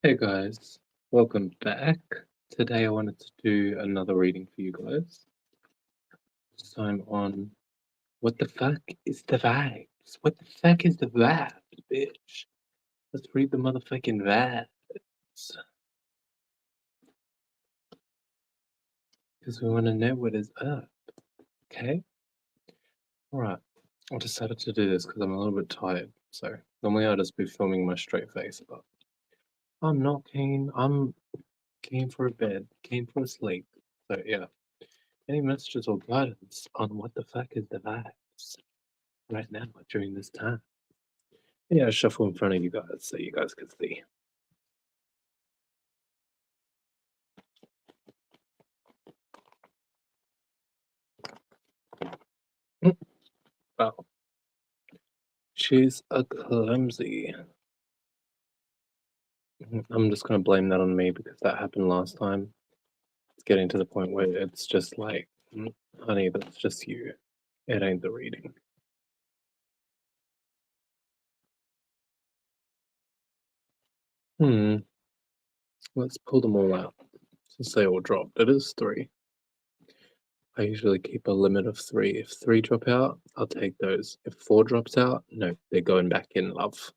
Hey guys, welcome back. Today I wanted to do another reading for you guys. This time on what the fuck is the vibes? What the fuck is the vibes, bitch? Let's read the motherfucking vibes. Because we want to know what is up, okay? Alright, I decided to do this because I'm a little bit tired. So, normally I'd just be filming my straight face, but I'm not keen. I'm keen for a bed, keen for a sleep. So, yeah. Any messages or guidance on what the fuck is the vibes right now during this time? Yeah, I'll shuffle in front of you guys so you guys can see. Wow, she's a clumsy. I'm just gonna blame that on me because that happened last time. It's getting to the point where it's just like, honey, that's just you. It ain't the reading. Hmm. Let's pull them all out since they all dropped. It is three. I usually keep a limit of three. If three drop out, I'll take those. If four drops out, no, they're going back in, love.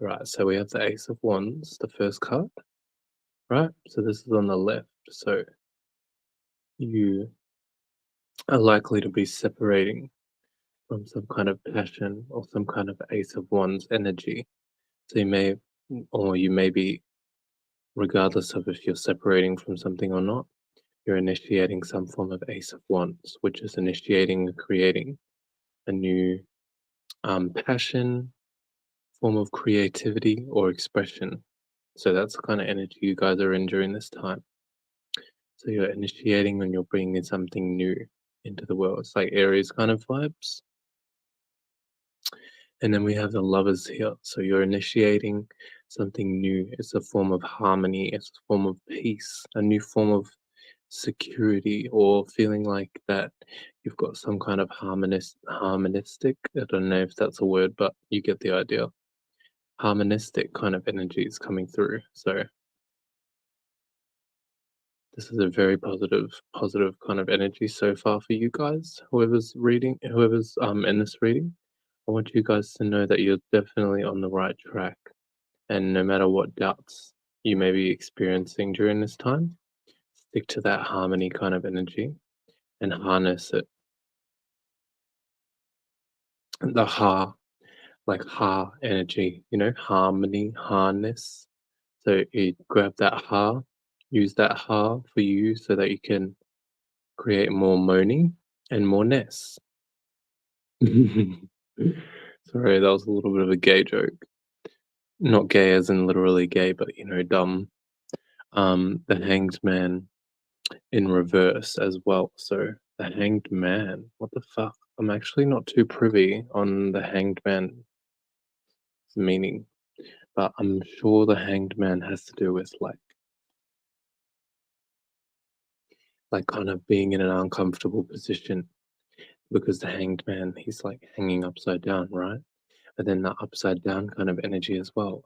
Right, so we have the Ace of Wands, the first card, right? So this is on the left. So you are likely to be separating from some kind of passion or some kind of Ace of Wands energy. So you may be, regardless of if you're separating from something or not, you're initiating some form of Ace of Wands, which is initiating and creating a new passion, form of creativity or expression. So that's the kind of energy you guys are in during this time. So you're initiating and you're bringing something new into the world. It's like Aries kind of vibes. And then we have the lovers here. So you're initiating something new. It's a form of harmony. It's a form of peace, a new form of security, or feeling like that you've got some kind of harmonistic. I don't know if that's a word, but you get the idea. Harmonistic kind of energy is coming through. So this is a very positive kind of energy so far for you guys. Whoever's in this reading, I want you guys to know that you're definitely on the right track. And no matter what doubts you may be experiencing during this time, stick to that harmony kind of energy and harness it. The ha energy, harmony, harness. So you grab that ha, use that ha for you so that you can create more moaning and more ness. Sorry, that was a little bit of a gay joke. Not gay as in literally gay, but dumb. The Hanged Man in reverse as well. So the Hanged Man, what the fuck? I'm actually not too privy on the Hanged Man's meaning, but I'm sure the Hanged Man has to do with like kind of being in an uncomfortable position because the Hanged Man, he's like hanging upside down, right? But then the upside down kind of energy as well.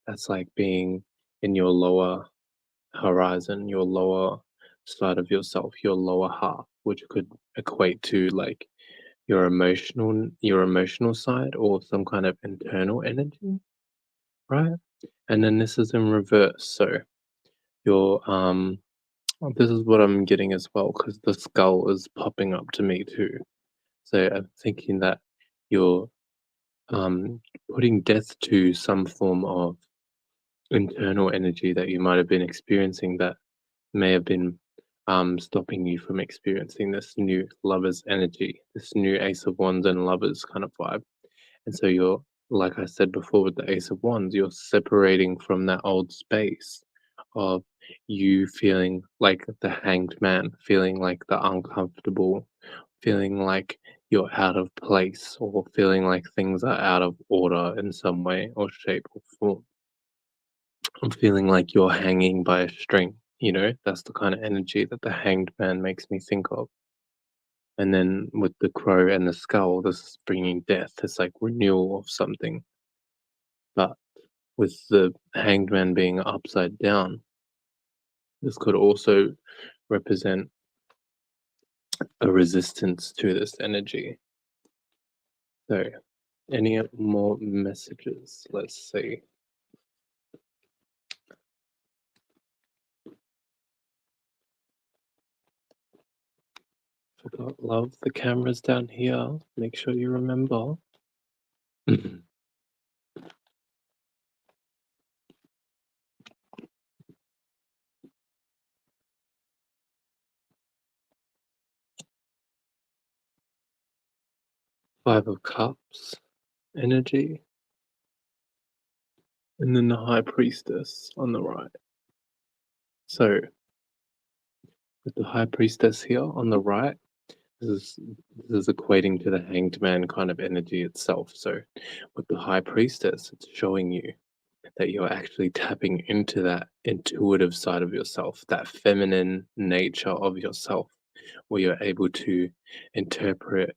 That's like being in your lower horizon, your lower side of yourself, your lower half, which could equate to like your emotional side or some kind of internal energy, right? And then this is in reverse. So your this is what I'm getting as well, because the skull is popping up to me too. So I'm thinking that you're putting death to some form of internal energy that you might have been experiencing that may have been stopping you from experiencing this new lover's energy, this new Ace of Wands and lovers kind of vibe. And so you're, like I said before with the Ace of Wands, you're separating from that old space of you feeling like the hanged man, feeling like the uncomfortable, feeling like you're out of place, or feeling like things are out of order in some way or shape or form. I'm feeling like you're hanging by a string, That's the kind of energy that the hanged man makes me think of. And then with the crow and the skull, this is bringing death. It's like renewal of something. But with the Hanged Man being upside down, this could also represent a resistance to this energy. So, any more messages? Let's see. Forgot love. The camera's down here. Make sure you remember. Five of Cups energy. And then the High Priestess on the right. So, with the High Priestess here on the right, this is this is equating to the Hanged Man kind of energy itself. So, with the High Priestess, it's showing you that you're actually tapping into that intuitive side of yourself, that feminine nature of yourself, where you're able to interpret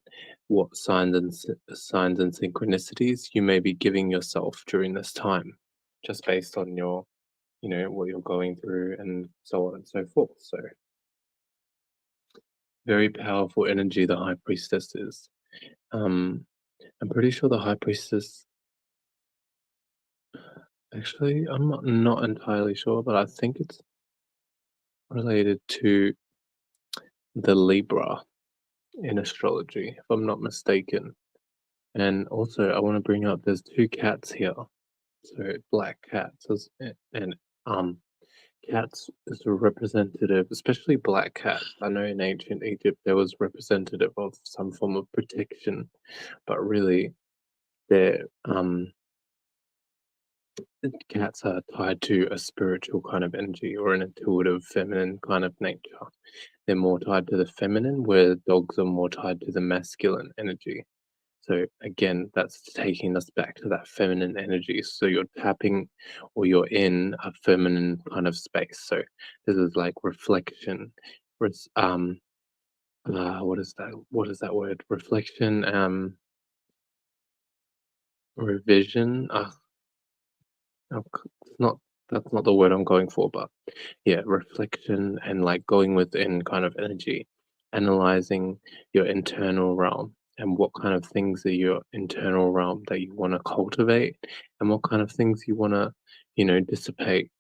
what signs and synchronicities you may be giving yourself during this time, just based on your, what you're going through and so on and so forth. So, very powerful energy the High Priestess is. Um, I'm pretty sure the High Priestess. Actually, I'm not entirely sure, but I think it's related to the Libra in astrology, if I'm not mistaken. And also, I want to bring up there's two cats here. So black cats and um cats is a representative, especially black cats. I know in ancient Egypt there was representative of some form of protection, but really they're cats are tied to a spiritual kind of energy or an intuitive feminine kind of nature. They're more tied to the feminine, where dogs are more tied to the masculine energy. So again, that's taking us back to that feminine energy. So you're tapping or you're in a feminine kind of space. So this is like reflection. What is that? What is that word? Reflection, revision. It's not, that's not the word I'm going for, but yeah, reflection and like going within kind of energy, analyzing your internal realm and what kind of things are your internal realm that you want to cultivate and what kind of things you want to, dissipate.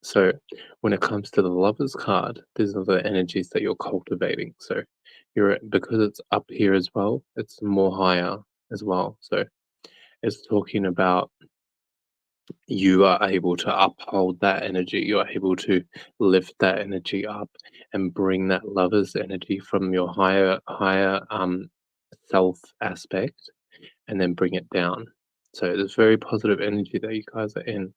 So when it comes to the Lovers card, these are the energies that you're cultivating. So because it's up here as well, it's more higher as well. So it's talking about you are able to uphold that energy. You're able to lift that energy up and bring that lover's energy from your higher self aspect and then bring it down. So there's very positive energy that you guys are in.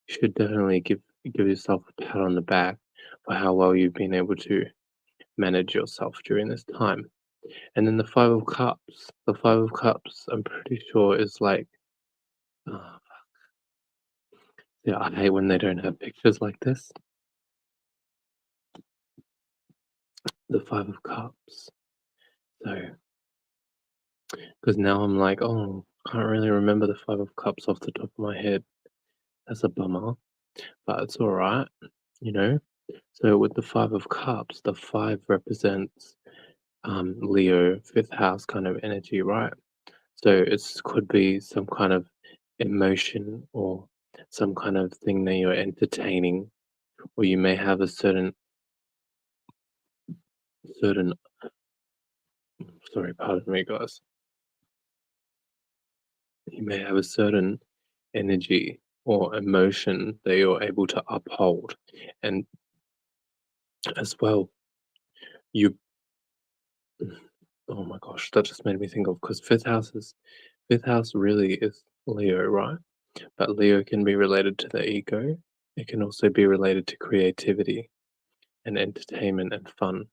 You should definitely give yourself a pat on the back for how well you've been able to manage yourself during this time. And then the Five of Cups. The Five of Cups, I'm pretty sure is like, uh, yeah, I hate when they don't have pictures like this. The Five of Cups. So, because now I'm like, oh, can't really remember the Five of Cups off the top of my head. That's a bummer, but it's all right, you know. So with the Five of Cups, the five represents Leo, fifth house kind of energy, right? So it's could be some kind of emotion or some kind of thing that you're entertaining, or you may have a certain. Sorry, pardon me, guys. You may have a certain energy or emotion that you're able to uphold. And as well, you, oh my gosh, that just made me think of, because fifth house really is Leo, right? But Leo can be related to the ego. It can also be related to creativity and entertainment and fun.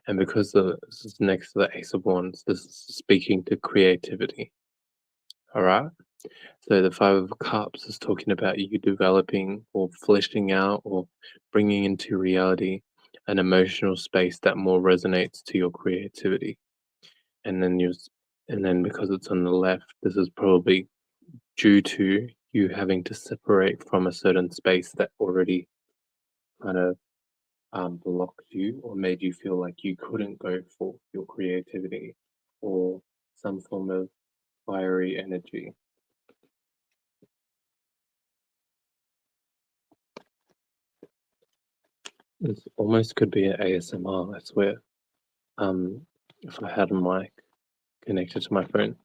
And because this is next to the Ace of Wands, this is speaking to creativity. All right. So the Five of Cups is talking about you developing or fleshing out or bringing into reality an emotional space that more resonates to your creativity. And then because it's on the left, this is probably due to you having to separate from a certain space that already kind of blocked you or made you feel like you couldn't go for your creativity or some form of fiery energy. This almost could be an ASMR, I swear. If I had a mic connected to my phone,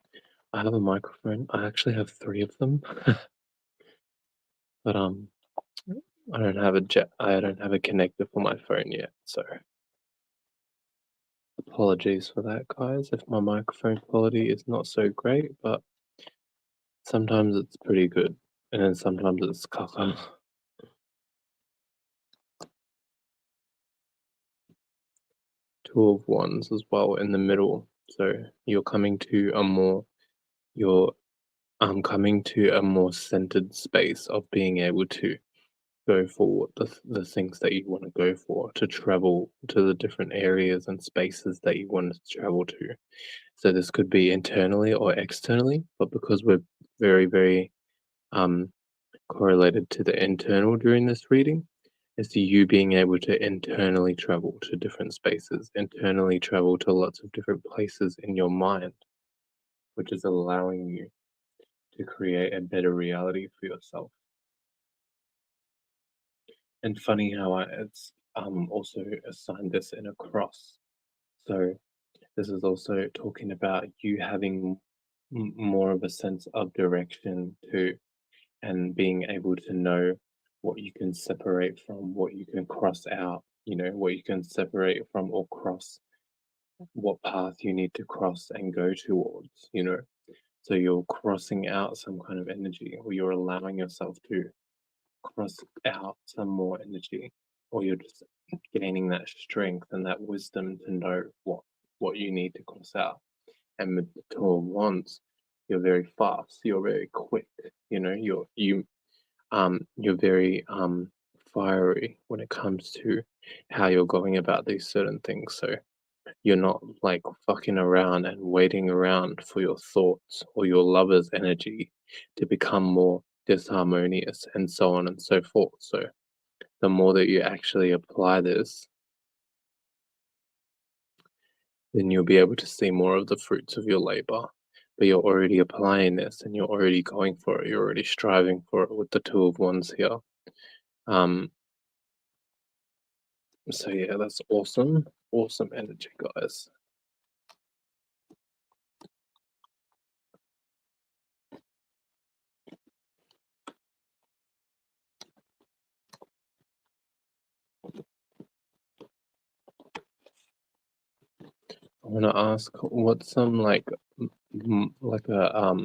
I have a microphone. I actually have 3 of them, but I don't have a connector for my phone yet, so apologies for that, guys, if my microphone quality is not so great, but sometimes it's pretty good, and then sometimes it's caca. 2 of Wands as well in the middle, so you're coming to a more centered space of being able to go for the things that you wanna go for, to travel to the different areas and spaces that you want to travel to. So this could be internally or externally, but because we're very, very, um, correlated to the internal during this reading, is you being able to internally travel to different spaces, internally travel to lots of different places in your mind, which is allowing you to create a better reality for yourself. And funny how it's also assigned this in a cross. So this is also talking about you having more of a sense of direction too, and being able to know what you can separate from, what you can cross out, what you can separate from or cross, what path you need to cross and go towards. So you're crossing out some kind of energy, or you're allowing yourself to cross out some more energy, or you're just gaining that strength and that wisdom to know what you need to cross out. And with the Two of Wands, you're very fast, you're very quick, you're very fiery when it comes to how you're going about these certain things. So you're not like fucking around and waiting around for your thoughts or your lover's energy to become more disharmonious and so on and so forth. So the more that you actually apply this, then you'll be able to see more of the fruits of your labor. But you're already applying this and you're already going for it. You're already striving for it with the Two of Wands here. Um, so yeah, that's awesome. Awesome energy, guys. I want to ask, what's some like, like a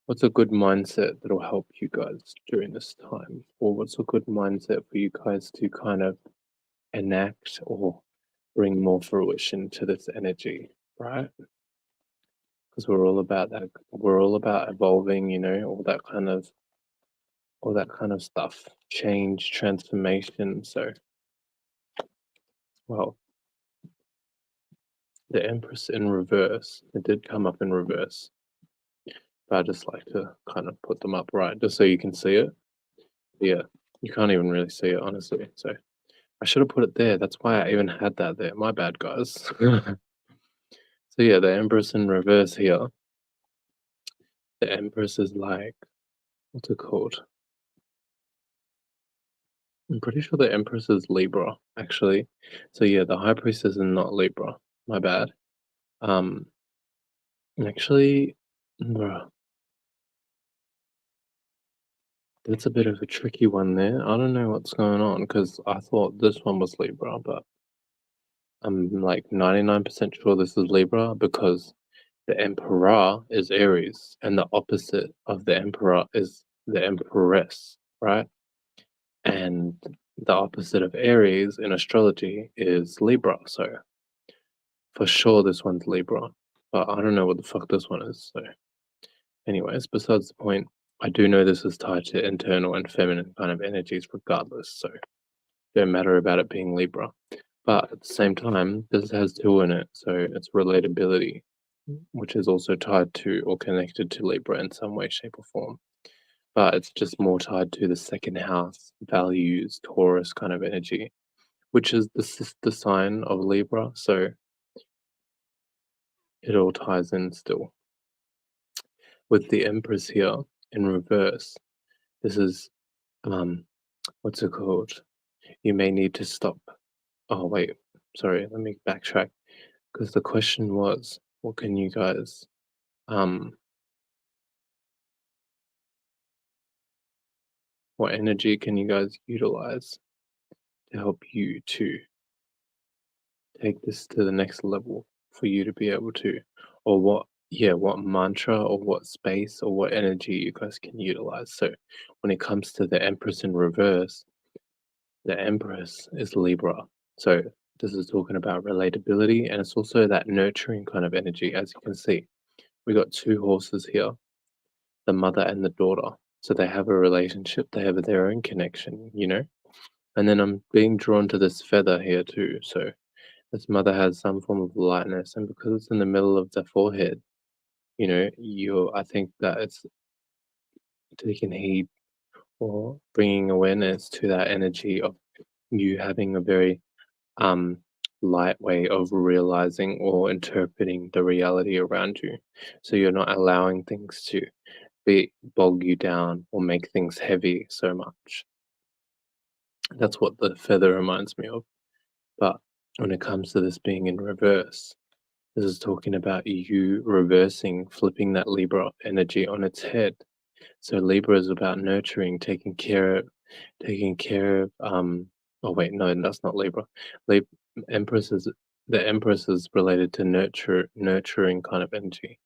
what's a good mindset that'll help you guys during this time, or what's a good mindset for you guys to kind of enact or bring more fruition to this energy, right? Because we're all about that. We're all about evolving, all that kind of stuff, change, transformation. So, well, the Empress in reverse. It did come up in reverse, but I just like to kind of put them up right, just so you can see it. Yeah, you can't even really see it honestly. So I should have put it there. That's why I even had that there. My bad, guys. So yeah, the Empress in reverse here. The Empress is like, what's it called? I'm pretty sure the Empress is Libra, actually. So yeah, the High Priestess is not Libra. My bad. Um, actually, bruh, that's a bit of a tricky one there. I don't know what's going on because I thought this one was Libra, but I'm like 99% sure this is Libra because the Emperor is Aries and the opposite of the Emperor is the Empress, right? And the opposite of Aries in astrology is Libra. So for sure this one's Libra, but I don't know what the fuck this one is. So anyways, besides the point, I do know this is tied to internal and feminine kind of energies regardless. So don't matter about it being Libra. But at the same time, this has two in it, so it's relatability, which is also tied to or connected to Libra in some way, shape, or form. but it's just more tied to the second house, values, Taurus kind of energy, which is the sister sign of Libra. So it all ties in still. With the Empress here in reverse, this is, what's it called? You may need to stop. Oh, wait, sorry, let me backtrack. Because the question was, what can you guys, um, what energy can you guys utilize to help you to take this to the next level for you to be able to, or what, yeah, what mantra or what space or what energy you guys can utilize. So when it comes to the Empress in reverse, the Empress is Libra. So this is talking about relatability, and it's also that nurturing kind of energy. As you can see, we got two horses here, the mother and the daughter. So they have a relationship, they have their own connection, you know? And then I'm being drawn to this feather here too. So this mother has some form of lightness, and because it's in the middle of the forehead, you know, I think that it's taking heed or bringing awareness to that energy of you having a very um light way of realizing or interpreting the reality around you. So you're not allowing things to bog you down or make things heavy so much. That's what the feather reminds me of. But when it comes to this being in reverse, this is talking about you reversing, flipping that Libra energy on its head. So Libra is about nurturing, taking care of. Oh wait, no, that's not Libra. Lib- Empress is the Empress is related to nurturing kind of energy,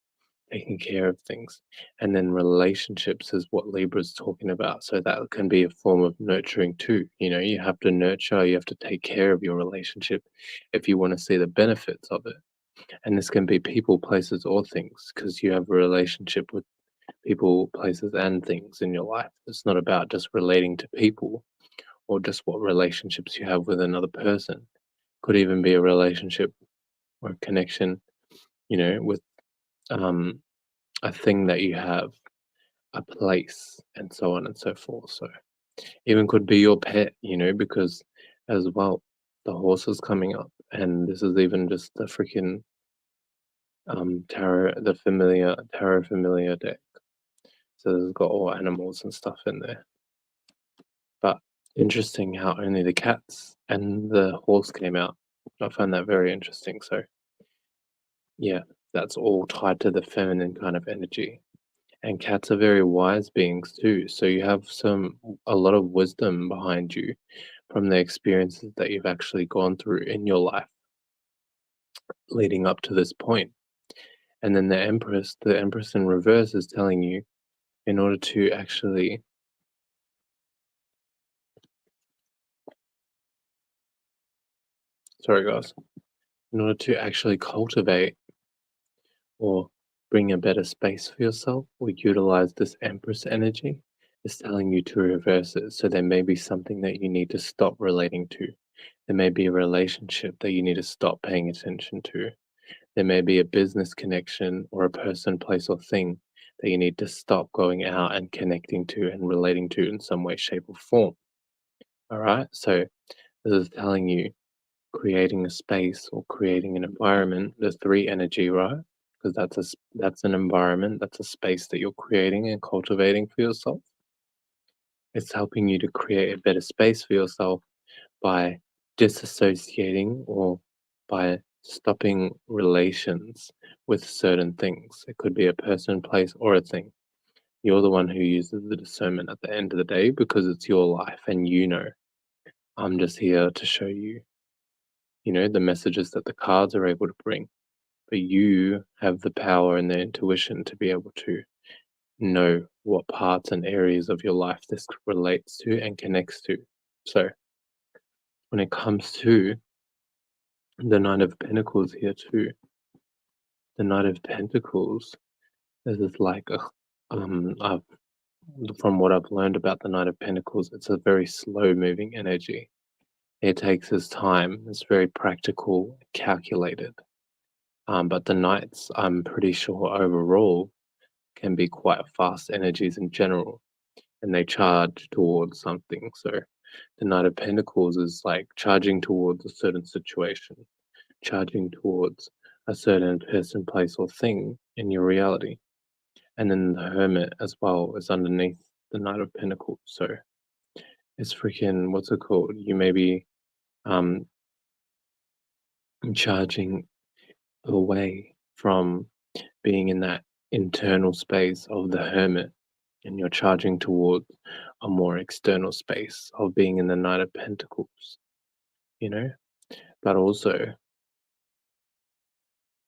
taking care of things, and then relationships is what Libra's talking about. So that can be a form of nurturing too. You know, you have to nurture, you have to take care of your relationship if you want to see the benefits of it. And this can be people, places, or things, because you have a relationship with people, places, and things in your life. It's not about just relating to people or just what relationships you have with another person. Could even be a relationship or a connection, you know, with um, a thing that you have, a place, and so on and so forth. So even could be your pet, you know, because as well, the horse is coming up, and this is even just the freaking tarot, the familiar tarot familiar deck. So there's got all animals and stuff in there. But interesting how only the cats and the horse came out. I find that very interesting. So yeah, that's all tied to the feminine kind of energy. And cats are very wise beings too. So you have a lot of wisdom behind you from the experiences that you've actually gone through in your life leading up to this point. And then the Empress in reverse is telling you in order to actually, sorry guys, in order to actually cultivate or bring a better space for yourself or utilize this Empress energy, is telling you to reverse it. So there may be something that you need to stop relating to. There may be a relationship that you need to stop paying attention to. There may be a business connection or a person, place, or thing that you need to stop going out and connecting to and relating to in some way, shape, or form. All right. So this is telling you creating a space or creating an environment. There's three energy, right? Because that's an environment, that's a space that you're creating and cultivating for yourself. It's helping you to create a better space for yourself by disassociating or by stopping relations with certain things. It could be a person, place, or a thing. You're the one who uses the discernment at the end of the day because it's your life and you know. I'm just here to show you, you know, the messages that the cards are able to bring. But you have the power and the intuition to be able to know what parts and areas of your life this relates to and connects to. So when it comes to the Knight of Pentacles here too, the Knight of Pentacles, this is like a, I've, from what I've learned about the Knight of Pentacles, it's a very slow moving energy. It takes its time. It's very practical, calculated. But the Knights, I'm pretty sure overall, can be quite fast energies in general. and they charge towards something. So the Knight of Pentacles is like charging towards a certain situation, charging towards a certain person, place, or thing in your reality. And then the Hermit as well is underneath the Knight of Pentacles. So it's freaking, what's it called? You may be um, charging away from being in that internal space of the Hermit, and you're charging towards a more external space of being in the Knight of Pentacles, you know? But also,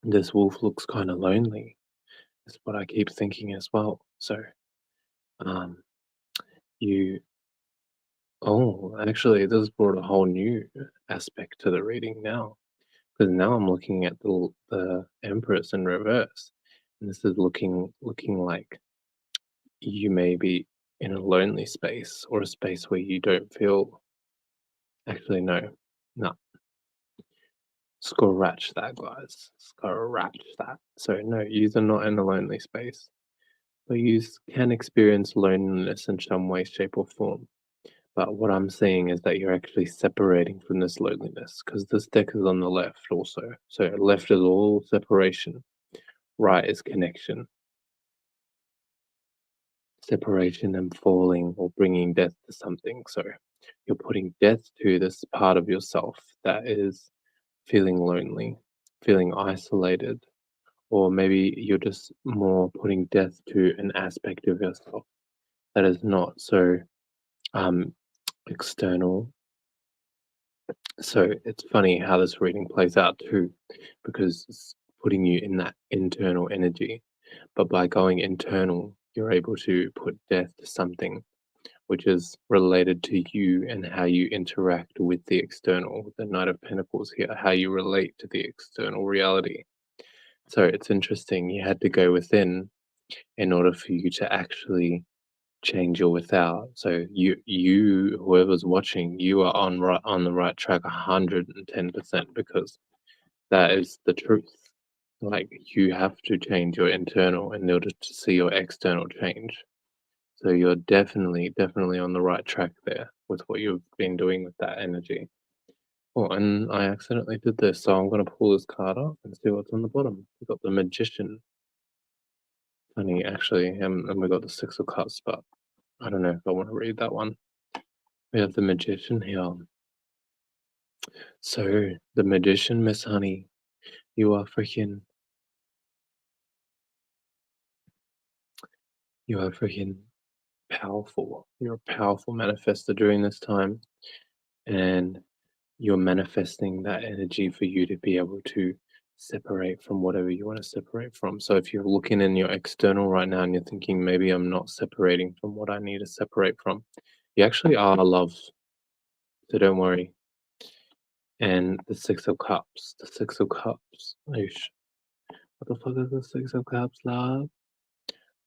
this wolf looks kind of lonely, is what I keep thinking as well. So, um, you, oh, actually, this brought a whole new aspect to the reading now, because now I'm looking at the Empress in reverse, and this is looking like you may be in a lonely space or a space where you don't feel. Actually, no, scratch that, guys. Scratch that. So no, you are not in a lonely space, but you can experience loneliness in some way, shape, or form. But what I'm seeing is that you're actually separating from this loneliness because this deck is on the left also. So left is all separation, right is connection. Separation and falling or bringing death to something. So you're putting death to this part of yourself that is feeling lonely, feeling isolated, or maybe you're just more putting death to an aspect of yourself that is not so um, external. So it's funny how this reading plays out too, because it's putting you in that internal energy. But by going internal, you're able to put death to something which is related to you and how you interact with the external, the Knight of Pentacles here, how you relate to the external reality. So it's interesting, you had to go within in order for you to actually change your without. So whoever's watching, you are on the right track 110% because that is the truth. Like you have to change your internal in order to see your external change. So you're definitely on the right track there with what you've been doing with that energy. Oh, and I accidentally did this, so I'm gonna pull this card up and see what's on the bottom. We got the Magician. Funny, actually, and we got the Six of Cups, but I don't know if I want to read that one. We have the Magician here. So the Magician, Miss Honey, you are freaking, you are freaking powerful. You're a powerful manifester during this time, and you're manifesting that energy for you to be able to separate from whatever you want to separate from. So if you're looking in your external right now and you're thinking maybe I'm not separating from what I need to separate from, you actually are, love. So don't worry. And the Six of Cups. The Six of Cups. Oosh. What the fuck is the Six of Cups, love?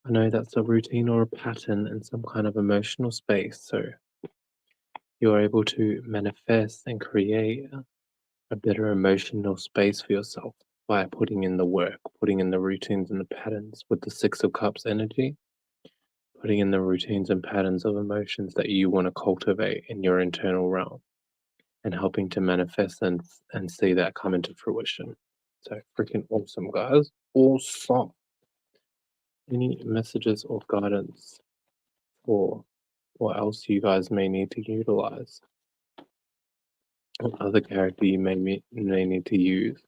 I know that's a routine or a pattern in some kind of emotional space. So you're able to manifest and create a better emotional space for yourself by putting in the work, putting in the routines and the patterns with the Six of Cups energy, putting in the routines and patterns of emotions that you want to cultivate in your internal realm and helping to manifest and see that come into fruition. So freaking awesome, guys. Awesome. Any messages or guidance for what else you guys may need to utilize? What other character you may need to use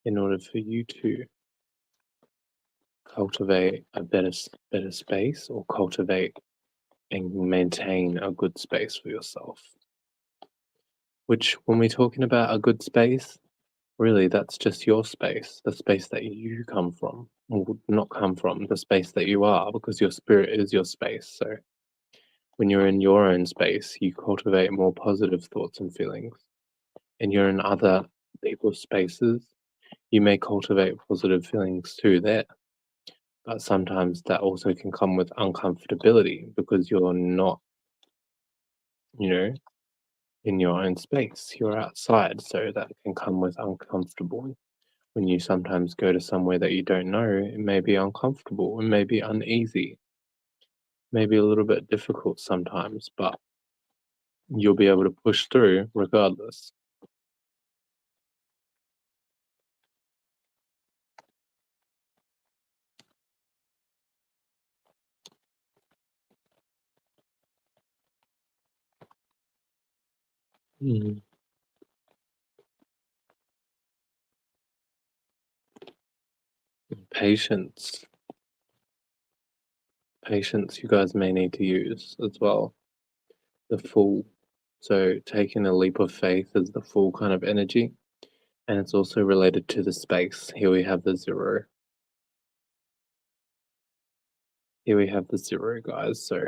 in order for you to cultivate a better space or cultivate and maintain a good space for yourself. Which, when we're talking about a good space, really that's just your space, the space that you come from, or not come from, the space that you are, because your spirit is your space. So when you're in your own space, you cultivate more positive thoughts and feelings. And you're in other people's spaces, you may cultivate positive feelings too there. But sometimes that also can come with uncomfortability because you're not, you know, in your own space. You're outside, so that can come with uncomfortable. When you sometimes go to somewhere that you don't know, it may be uncomfortable, it may be uneasy. maybe a little bit difficult sometimes, but you'll be able to push through regardless. Mm. Patience. Patience you guys may need to use as well. The full. So taking a leap of faith is the full kind of energy. And it's also related to the space. Here we have the zero. Here we have the zero, guys. So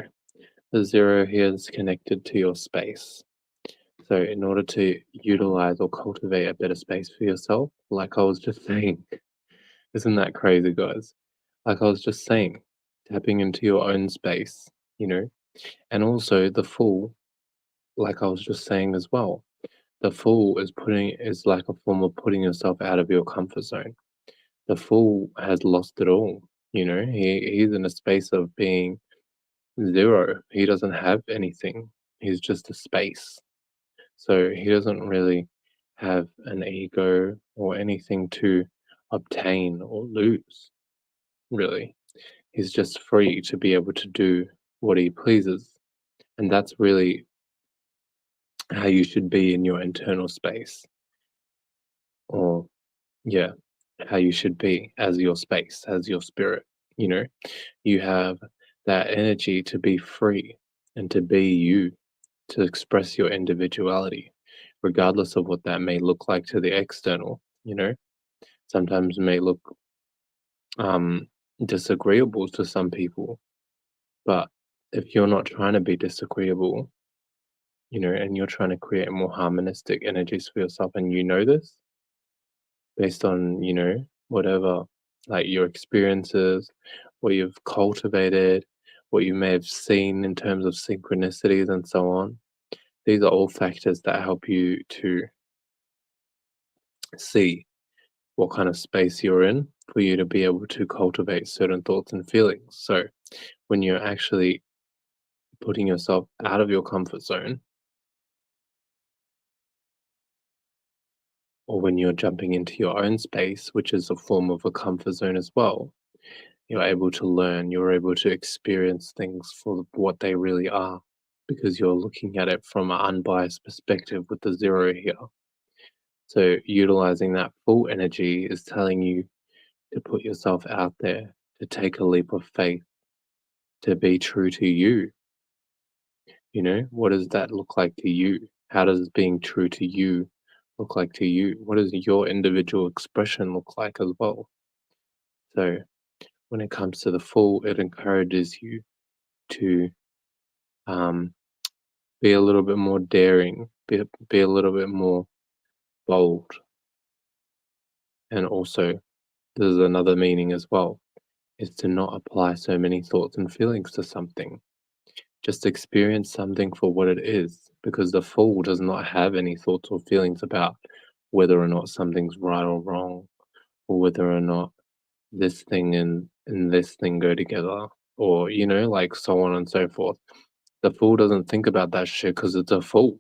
the zero here is connected to your space. So in order to utilize or cultivate a better space for yourself, like I was just saying, isn't that crazy, guys? Like I was just saying, tapping into your own space, you know, and also the full, like I was just saying as well, the fool is like a form of putting yourself out of your comfort zone. The fool has lost it all. You know, he's in a space of being zero. He doesn't have anything. He's just a space. So he doesn't really have an ego or anything to obtain or lose, really. He's just free to be able to do what he pleases. And that's really how you should be in your internal space. Or yeah, how you should be as your space, as your spirit. You know, you have that energy to be free and to be you, to express your individuality, regardless of what that may look like to the external. You know, sometimes it may look um, disagreeable to some people, but if you're not trying to be disagreeable, you know, and you're trying to create more harmonistic energies for yourself, and you know this, based on, you know, whatever, like your experiences, what you've cultivated, what you may have seen in terms of synchronicities and so on. These are all factors that help you to see what kind of space you're in for you to be able to cultivate certain thoughts and feelings. So when you're actually putting yourself out of your comfort zone, or when you're jumping into your own space, which is a form of a comfort zone as well, you're able to learn, you're able to experience things for what they really are because you're looking at it from an unbiased perspective with the zero here. So, utilizing that full energy is telling you to put yourself out there, to take a leap of faith, to be true to you. You know, what does that look like to you? How does being true to you look like to you? What does your individual expression look like as well? So, when it comes to the full, it encourages you to um, be a little bit more daring, be a little bit more bold, and also there's another meaning as well, is to not apply so many thoughts and feelings to something. Just experience something for what it is, because the fool does not have any thoughts or feelings about whether or not something's right or wrong, or whether or not this thing and this thing go together, or you know, like so on and so forth. The fool doesn't think about that shit because it's a fool.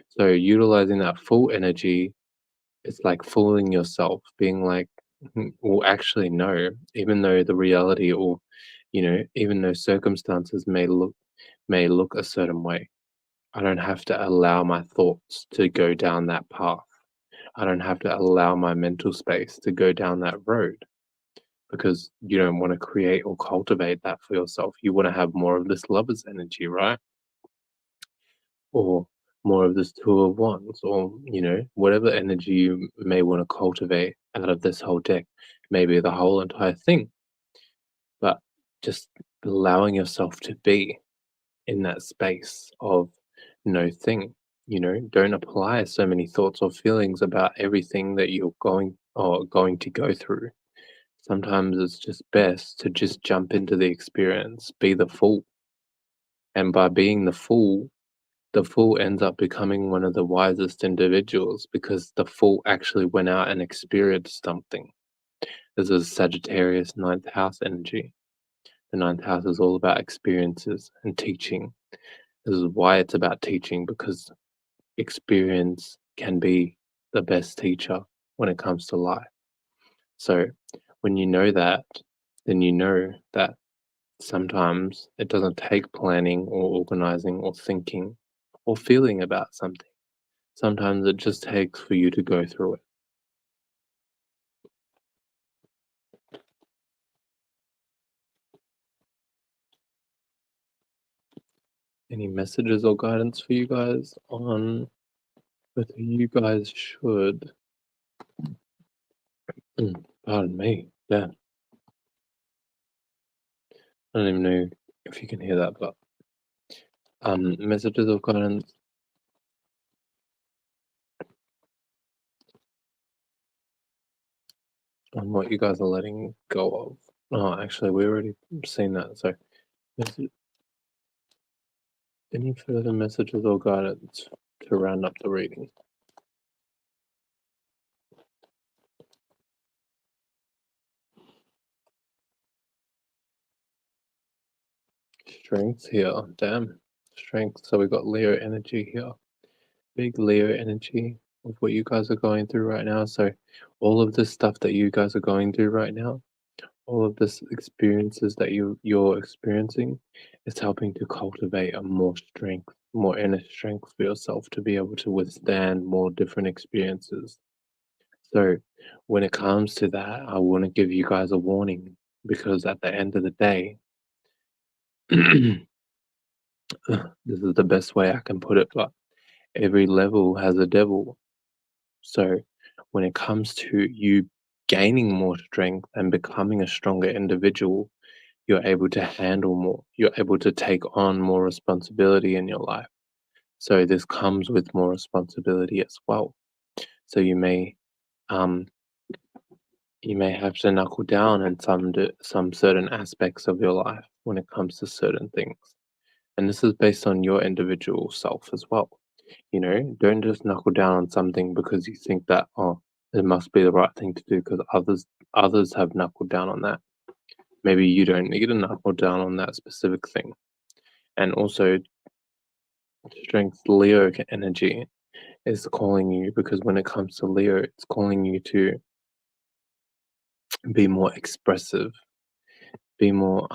So utilizing that full energy, it's like fooling yourself, being like, well, actually, no, even though the reality or, you know, even though circumstances may look a certain way, I don't have to allow my thoughts to go down that path. I don't have to allow my mental space to go down that road because you don't want to create or cultivate that for yourself. You want to have more of this lover's energy, right? Or more of this two of wands, or you know, whatever energy you may want to cultivate out of this whole deck, maybe the whole entire thing, but just allowing yourself to be in that space of no thing. You know, don't apply so many thoughts or feelings about everything that you're going to go through. Sometimes it's just best to just jump into the experience, be the fool, and by being the fool ends up becoming one of the wisest individuals because the fool actually went out and experienced something. This is Sagittarius ninth house energy. The ninth house is all about experiences and teaching. This is why it's about teaching, because experience can be the best teacher when it comes to life. So when you know that, then you know that sometimes it doesn't take planning or organizing or thinking or feeling about something. Sometimes it just takes for you to go through it. Any messages or guidance for you guys on whether you guys should? Pardon me. Yeah, I don't even know if you can hear that, but messages or guidance on what you guys are letting go of. Oh, actually, we already seen that. So, any further messages or guidance to round up the reading? Strength here. Damn. Strength. So we got Leo energy here. Big Leo energy of what you guys are going through right now. So all of this stuff that you guys are going through right now, all of this experiences that you're experiencing is helping to cultivate a more strength, more inner strength for yourself to be able to withstand more different experiences. So when it comes to that, I want to give you guys a warning, because at the end of the day, this is the best way I can put it, but every level has a devil. So when it comes to you gaining more strength and becoming a stronger individual, you're able to handle more. You're able to take on more responsibility in your life. So this comes with more responsibility as well. So um you may have to knuckle down in some certain aspects of your life when it comes to certain things. And this is based on your individual self as well. Don't just knuckle down on something because you think that, oh, it must be the right thing to do because others have knuckled down on that. Maybe you don't need to knuckle down on that specific thing. And also, strength Leo energy is calling you, because when it comes to Leo, it's calling you to be more expressive, be more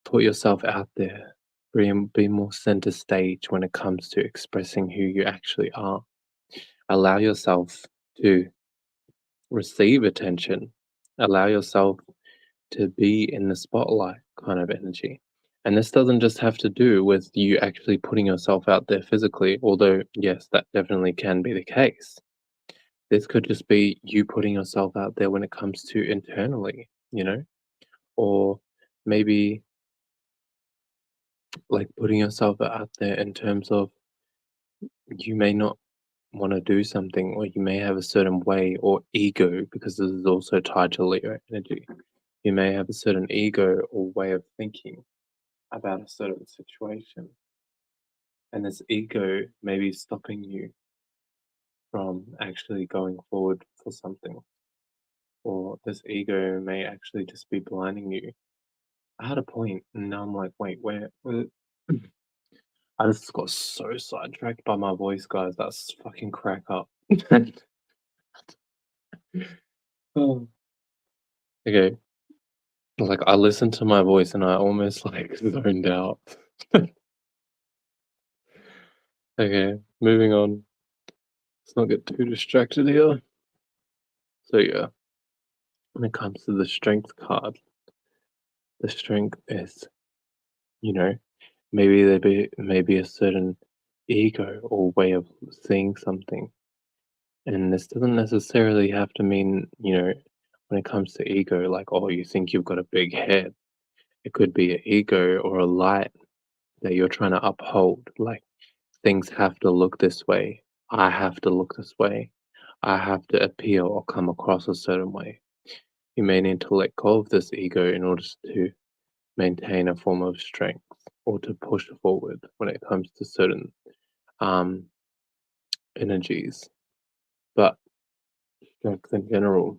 put yourself out there, be more center stage when it comes to expressing who you actually are. Allow yourself to receive attention. Allow yourself to be in the spotlight kind of energy. And this doesn't just have to do with you actually putting yourself out there physically, although, yes, that definitely can be the case. This could just be you putting yourself out there when it comes to internally, or maybe like putting yourself out there in terms of you may not want to do something, or you may have a certain way or ego, because this is also tied to Leo energy. You may have a certain ego or way of thinking about a certain situation, and this ego may be stopping you from actually going forward for something, or this ego may actually just be blinding you. I had a point, and now I'm like, wait, where I just got so sidetracked by my voice, guys. That's fucking crack up. Oh. Okay, like I listened to my voice and I almost like zoned out. Okay, moving on. Let's not get too distracted here. So yeah, when it comes to the strength card, the strength is, you know, maybe a certain ego or way of seeing something. And this doesn't necessarily have to mean, when it comes to ego, like, oh, you think you've got a big head. It could be an ego or a light that you're trying to uphold. Like, things have to look this way. I have to look this way. I have to appear or come across a certain way. You may need to let go of this ego in order to maintain a form of strength or to push forward when it comes to certain um, energies. But strength in general,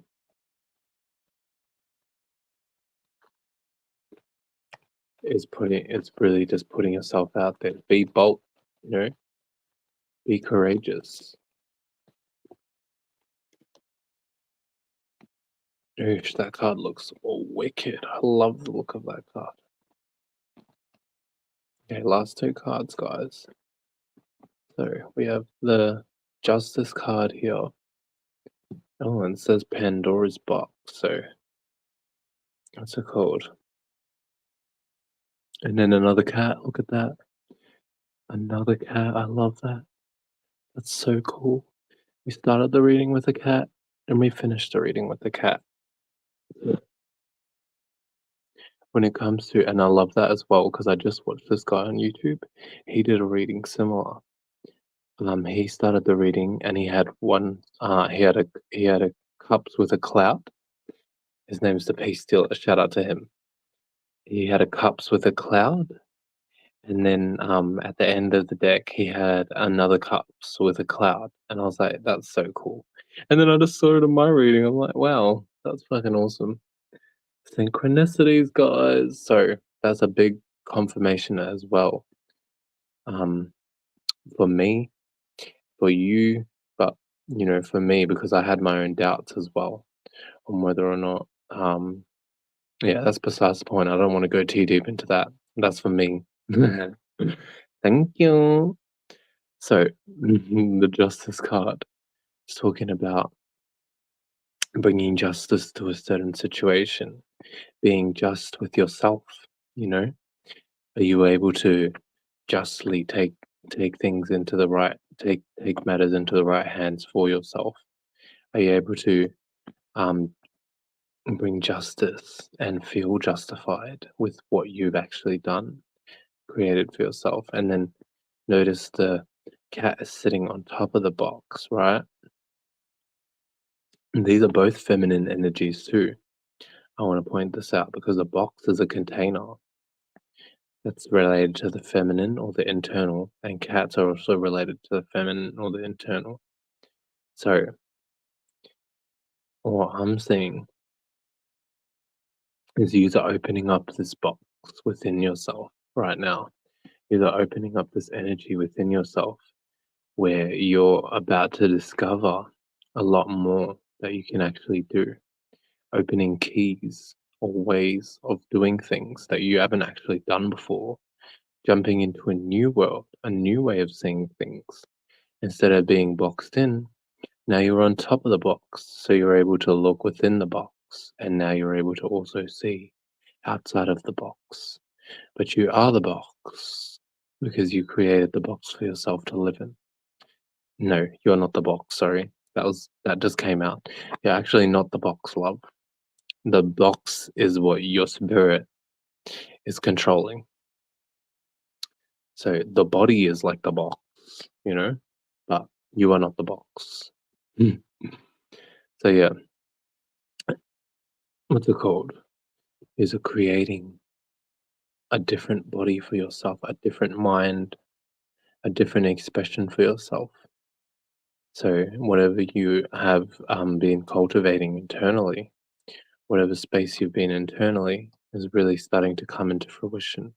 it's really just putting yourself out there. Be bold, you know, be courageous. Oosh, that card looks wicked. I love the look of that card. Okay, last two cards, guys. So we have the Justice card here. Oh, and it says Pandora's box. So what's it called? And then another cat. Look at that. Another cat. I love that. That's so cool. We started the reading with a cat and we finished the reading with a cat. When it comes to, and I love that as well because I just watched this guy on YouTube. He did a reading similar. He started the reading and he had one. He had a cups with a cloud. His name's the Peace Stealer. Shout out to him. He had a cups with a cloud, and then at the end of the deck he had another cups with a cloud, and I was like, that's so cool. And then I just saw it in my reading. I'm like, wow, that's fucking awesome. Synchronicities, guys. So that's a big confirmation as well. For me, for you, but for me, because I had my own doubts as well on whether or not yeah, that's besides the point. I don't want to go too deep into that. That's for me. Thank you. So the justice card is talking about bringing justice to a certain situation, being just with yourself, you know? Are you able to justly take things into the right take matters into the right hands for yourself? Are you able to um bring justice and feel justified with what you've actually done, created for yourself? And then notice the cat is sitting on top of the box, right? And these are both feminine energies too. I want to point this out because a box is a container that's related to the feminine or the internal, and cats are also related to the feminine or the internal. So, what I'm seeing is you are opening up this box within yourself right now. You are opening up this energy within yourself where you're about to discover a lot more that you can actually do. Opening keys or ways of doing things that you haven't actually done before. Jumping into a new world, a new way of seeing things. Instead of being boxed in, now you're on top of the box, so you're able to look within the box, and now you're able to also see outside of the box. But you are the box because you created the box for yourself to live in. No, you're not the box, sorry. That just came out. You're actually not the box, love. The box is what your spirit is controlling. So the body is like the box, but you are not the box. So yeah, what's it called? Is it creating a different body for yourself, a different mind, a different expression for yourself. So whatever you have been cultivating internally, whatever space you've been internally, is really starting to come into fruition.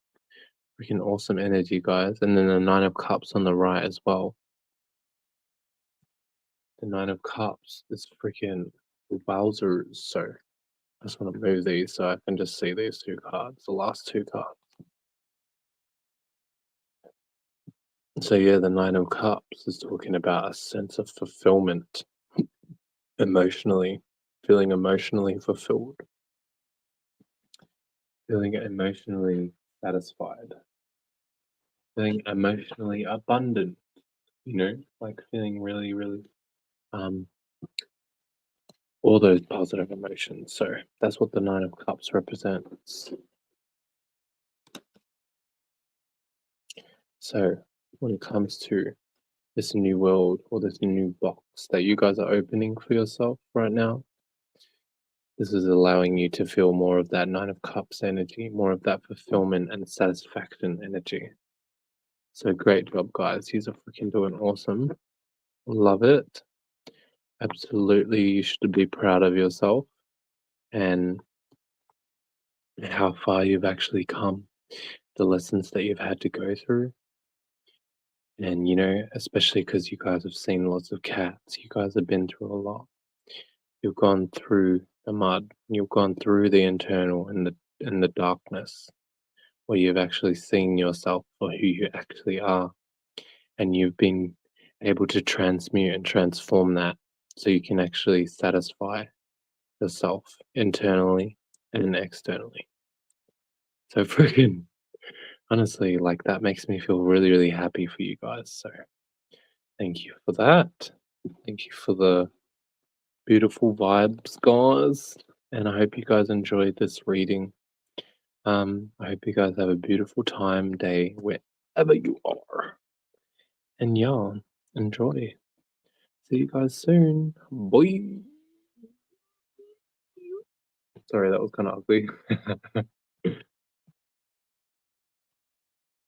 Freaking awesome energy, guys. And then the Nine of Cups on the right as well. The Nine of Cups is freaking wowzers. So I just want to move these so I can just see these two cards, the last two cards. So yeah, the Nine of Cups is talking about a sense of fulfillment emotionally, feeling emotionally fulfilled, feeling emotionally satisfied, feeling emotionally abundant, like feeling really, really um all those positive emotions. So that's what the Nine of Cups represents. So when it comes to this new world or this new box that you guys are opening for yourself right now, this is allowing you to feel more of that Nine of Cups energy, more of that fulfillment and satisfaction energy. So great job, guys. You're freaking doing awesome. Love it. Absolutely, you should be proud of yourself and how far you've actually come. the lessons that you've had to go through. And, especially because you guys have seen lots of cats, you guys have been through a lot. You've gone through the mud, you've gone through the internal and the darkness, where you've actually seen yourself for who you actually are, and you've been able to transmute and transform that so you can actually satisfy yourself internally and externally. So freaking honestly, like that makes me feel really, really happy for you guys. So thank you for that. Thank you for the beautiful vibes, guys. And I hope you guys enjoyed this reading. I hope you guys have a beautiful time, day, wherever you are. And yeah, enjoy. See you guys soon. Bye. Sorry, that was kind of ugly.